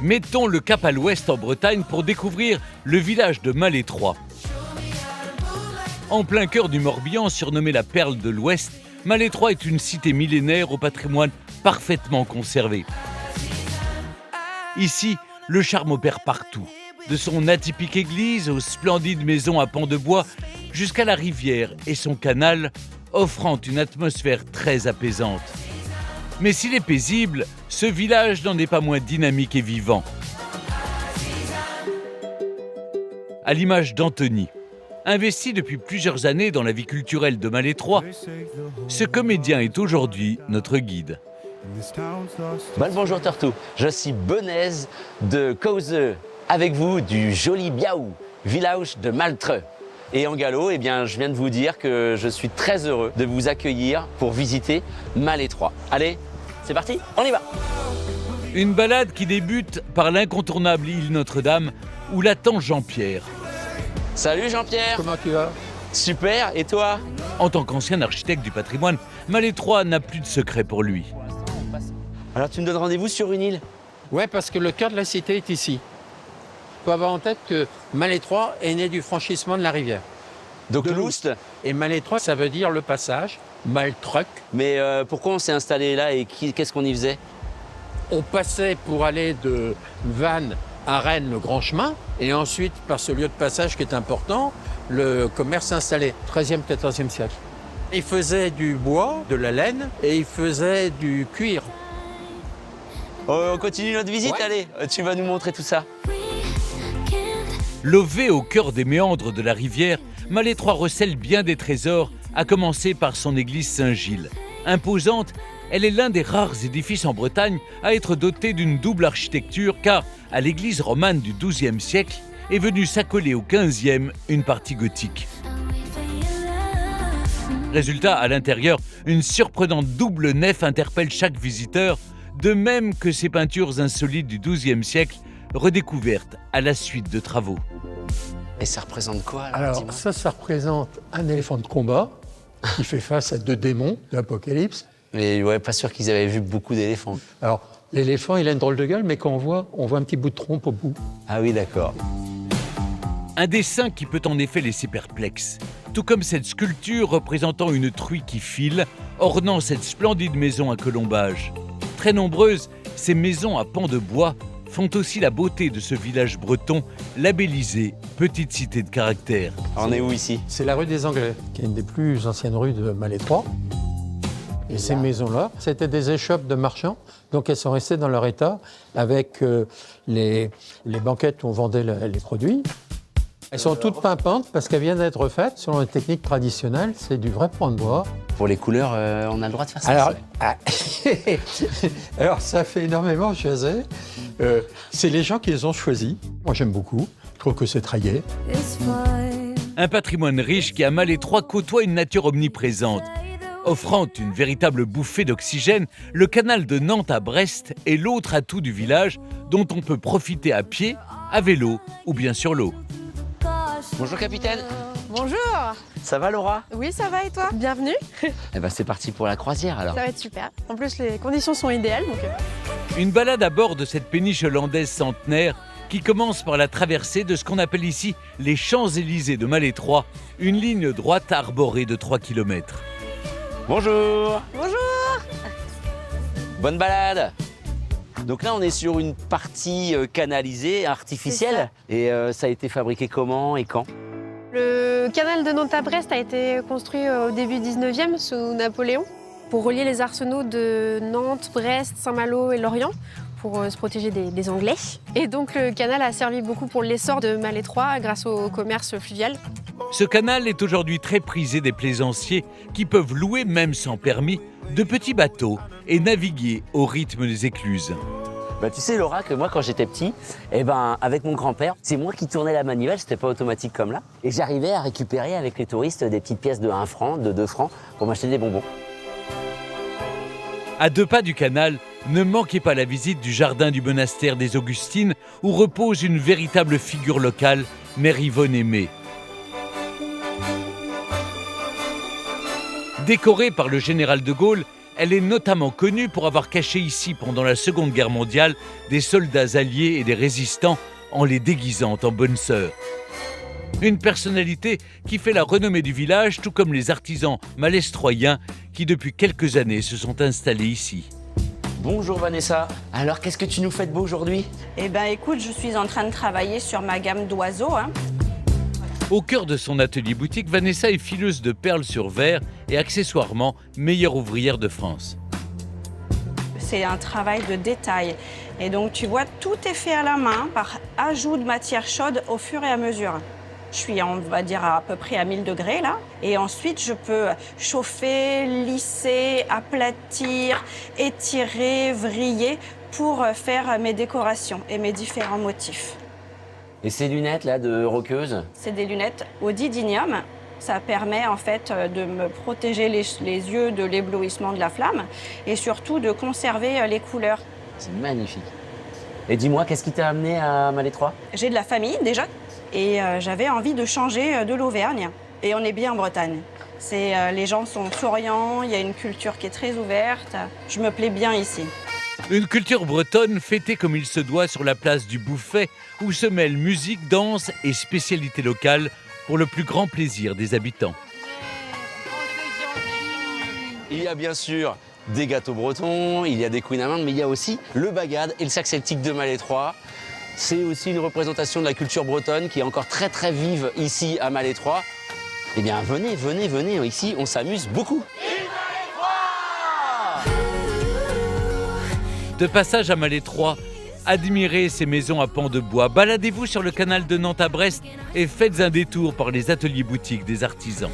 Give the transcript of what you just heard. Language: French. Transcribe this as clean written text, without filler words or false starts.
Mettons le cap à l'ouest en Bretagne pour découvrir le village de Malétroit. En plein cœur du Morbihan, surnommé la perle de l'Ouest, Malétroit est une cité millénaire au patrimoine parfaitement conservé. Ici, le charme opère partout. De son atypique église aux splendides maisons à pans de bois, jusqu'à la rivière et son canal, offrant une atmosphère très apaisante. Mais s'il est paisible, ce village n'en est pas moins dynamique et vivant. À l'image d'Anthony. Investi depuis plusieurs années dans la vie culturelle de Malétroit, ce comédien est aujourd'hui notre guide. Bonjour Tortou, je suis Benaise de Cause avec vous du joli Biaou, village de Maltreux. Et en galop, je viens de vous dire que je suis très heureux de vous accueillir pour visiter Malétroit. Allez, c'est parti, on y va! Une balade qui débute par l'incontournable île Notre-Dame où l'attend Jean-Pierre. Salut Jean-Pierre! Comment tu vas? Super, et toi? En tant qu'ancien architecte du patrimoine, Malétroit n'a plus de secret pour lui. Alors tu me donnes rendez-vous sur une île? Ouais, parce que le cœur de la cité est ici. Il faut avoir en tête que Malétroit est né du franchissement de la rivière. Donc De Loust. Et Malétroit, ça veut dire le passage, Maltruc. Mais pourquoi on s'est installé là et qu'est-ce qu'on y faisait? On passait pour aller de Vannes à Rennes le grand chemin, et ensuite, par ce lieu de passage qui est important, le commerce s'est installé, 13e, 14e siècle. Il faisait du bois, de la laine, et il faisait du cuir. On continue notre visite, Ouais. allez, tu vas nous montrer tout ça. Lové au cœur des méandres de la rivière, Malétroit recèle bien des trésors, à commencer par son église Saint-Gilles. Imposante, elle est l'un des rares édifices en Bretagne à être doté d'une double architecture, car à l'église romane du XIIe siècle est venue s'accoler au XVe une partie gothique. Résultat, à l'intérieur, une surprenante double nef interpelle chaque visiteur, de même que ces peintures insolites du XIIe siècle, redécouvertes à la suite de travaux. Et ça représente quoi Alors dis-moi. ça représente un éléphant de combat qui fait face à deux démons de l'Apocalypse. Mais ouais, pas sûr qu'ils avaient vu beaucoup d'éléphants. Alors l'éléphant, il a une drôle de gueule, mais quand on voit un petit bout de trompe au bout. Ah oui, d'accord. Un dessin qui peut en effet laisser perplexe, tout comme cette sculpture représentant une truie qui file, ornant cette splendide maison à colombage. Très nombreuses, ces maisons à pans de bois font aussi la beauté de ce village breton, labellisé Petite Cité de Caractère. Alors, on est où ici? C'est la rue des Anglais, qui est une des plus anciennes rues de Malétroit. Et ces maisons-là, c'était des échoppes de marchands, donc elles sont restées dans leur état avec les banquettes où on vendait les produits. Elles sont toutes pimpantes parce qu'elles viennent d'être faites selon les techniques traditionnelles, c'est du vrai pan de bois. Pour les couleurs, on a le droit de faire ça. Alors, ici. alors ça fait énormément jaser. C'est les gens qui les ont choisis. Moi j'aime beaucoup, je trouve que c'est très gai. Un patrimoine riche qui à Malétroit côtoie une nature omniprésente. Offrant une véritable bouffée d'oxygène, le canal de Nantes à Brest est l'autre atout du village dont on peut profiter à pied, à vélo ou bien sur l'eau. Bonjour capitaine. Bonjour. Ça va Laura? Oui, ça va et toi? Bienvenue. Eh ben c'est parti pour la croisière alors. Ça va être super. En plus, les conditions sont idéales, donc... Une balade à bord de cette péniche hollandaise centenaire qui commence par la traversée de ce qu'on appelle ici les Champs-Élysées de Malétroit, une ligne droite arborée de 3 km. Bonjour. Bonjour. Bonne balade. Donc là on est sur une partie canalisée, artificielle. Et ça a été fabriqué comment et quand? Le canal de Nantes à Brest a été construit au début 19e sous Napoléon pour relier les arsenaux de Nantes, Brest, Saint-Malo et Lorient pour se protéger des Anglais. Et donc le canal a servi beaucoup pour l'essor de Malétroit grâce au commerce fluvial. Ce canal est aujourd'hui très prisé des plaisanciers qui peuvent louer, même sans permis, de petits bateaux et naviguer au rythme des écluses. Bah, tu sais Laura que moi quand j'étais petit, avec mon grand-père, c'est moi qui tournais la manivelle, c'était pas automatique comme là. Et j'arrivais à récupérer avec les touristes des petites pièces de 1 franc, de 2 francs pour m'acheter des bonbons. À 2 pas du canal, ne manquez pas la visite du jardin du monastère des Augustines où repose une véritable figure locale, Mère Yvonne Aimée. Décorée par le général de Gaulle, Elle est notamment connue pour avoir caché ici, pendant la Seconde Guerre mondiale, des soldats alliés et des résistants en les déguisant en bonnes sœurs. Une personnalité qui fait la renommée du village, tout comme les artisans malestroyens qui depuis quelques années se sont installés ici. Bonjour Vanessa, alors qu'est-ce que tu nous fais de beau aujourd'hui? Eh bien écoute, je suis en train de travailler sur ma gamme d'oiseaux. Au cœur de son atelier boutique, Vanessa est fileuse de perles sur verre et accessoirement meilleure ouvrière de France. C'est un travail de détail. Et donc tu vois, tout est fait à la main par ajout de matière chaude au fur et à mesure. Je suis, on va dire, à peu près à 1000 degrés là. Et ensuite, je peux chauffer, lisser, aplatir, étirer, vriller pour faire mes décorations et mes différents motifs. Et ces lunettes là de roqueuse? C'est des lunettes au didymium. Ça permet en fait de me protéger les yeux de l'éblouissement de la flamme et surtout de conserver les couleurs. C'est magnifique. Et dis-moi, qu'est-ce qui t'a amené à Malétroit? J'ai de la famille déjà et j'avais envie de changer de l'Auvergne. Et on est bien en Bretagne. Les gens sont souriants, il y a une culture qui est très ouverte. Je me plais bien ici. Une culture bretonne fêtée comme il se doit sur la place du Bouffet, où se mêlent musique, danse et spécialités locales pour le plus grand plaisir des habitants. Il y a bien sûr des gâteaux bretons, il y a des queen amandes, mais il y a aussi le bagad et le sac celtique de Malétroit. C'est aussi une représentation de la culture bretonne qui est encore très très vive ici à Malétroit. Eh bien venez, venez, venez, ici on s'amuse beaucoup. De passage à Malétroit, admirez ces maisons à pans de bois, baladez-vous sur le canal de Nantes à Brest et faites un détour par les ateliers boutiques des artisans.